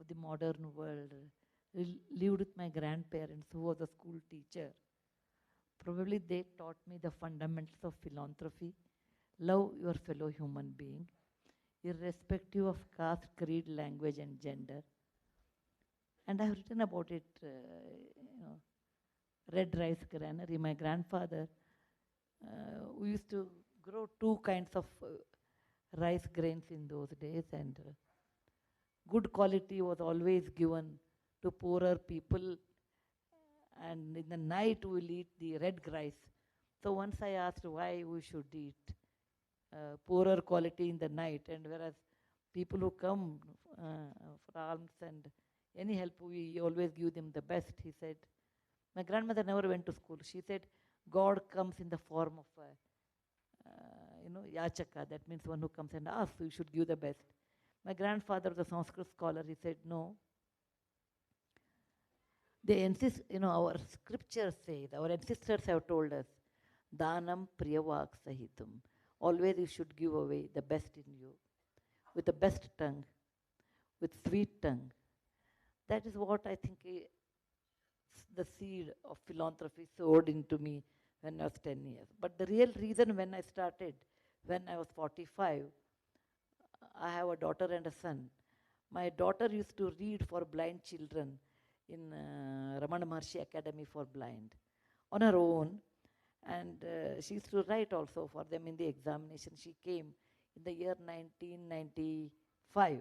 of the modern world. Lived with my grandparents, who was a school teacher. Probably they taught me the fundamentals of philanthropy. Love your fellow human being, irrespective of caste, creed, language, and gender. And I have written about it, red rice granary. My grandfather, we used to grow two kinds of rice grains in those days, and good quality was always given to poorer people, and in the night we'll eat the red rice. So once I asked why we should eat poorer quality in the night, and whereas people who come for alms and any help, we always give them the best. He said, my grandmother never went to school. She said, God comes in the form of a, yachaka. That means one who comes and asks, so you should give the best. My grandfather was a Sanskrit scholar. He said, no. They insist, our scriptures say, our ancestors have told us, Dhanam priyavak sahitam. Always you should give away the best in you, with the best tongue, with sweet tongue. That is what I think the seed of philanthropy sowed into me when I was 10 years. But the real reason when I started, when I was 45, I have a daughter and a son. My daughter used to read for blind children in Ramana Maharshi Academy for Blind on her own. And she used to write also for them in the examination. She came in the year 1995.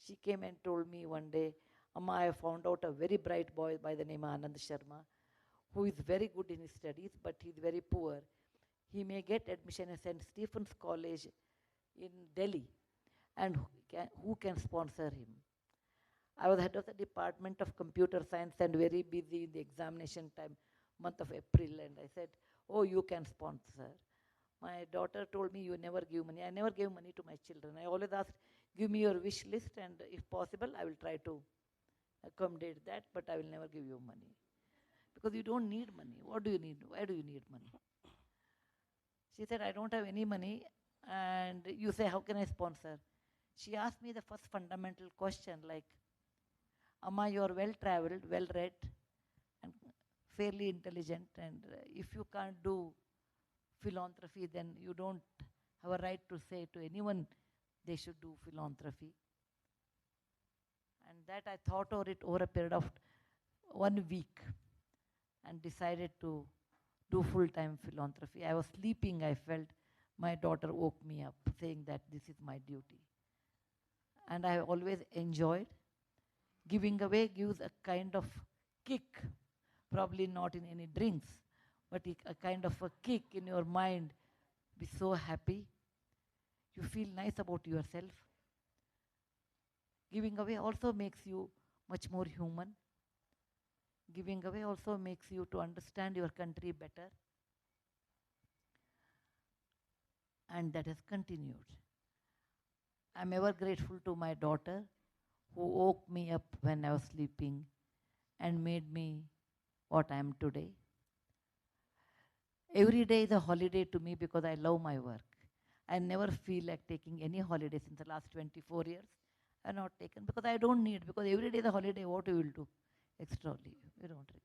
She came and told me one day, Amma, I found out a very bright boy by the name Anand Sharma, who is very good in his studies, but he's very poor. He may get admission at St. Stephen's College in Delhi, and who can sponsor him? I was head of the Department of Computer Science and very busy in the examination time, month of April, and I said, oh, you can sponsor. My daughter told me, you never give money. I never gave money to my children. I always asked, give me your wish list, and if possible, I will try to accommodate that, but I will never give you money. Because you don't need money. What do you need? Why do you need money? She said, I don't have any money, and you say, how can I sponsor? She asked me the first fundamental question, like, Amma, you are well-traveled, well-read, and fairly intelligent, and if you can't do philanthropy, then you don't have a right to say to anyone they should do philanthropy. And that I thought over it over a period of 1 week and decided to do full-time philanthropy. I was sleeping, I felt my daughter woke me up saying that this is my duty. And I always enjoyed. Giving away gives a kind of kick, probably not in any drinks, but a kind of a kick in your mind. Be so happy. You feel nice about yourself. Giving away also makes you much more human. Giving away also makes you to understand your country better. And that has continued. I'm ever grateful to my daughter, who woke me up when I was sleeping and made me what I am today. Every day is a holiday to me because I love my work. I never feel like taking any holiday since the last 24 years. I have not taken because I don't need, because every day is a holiday, what you will do? Extra leave. You don't require.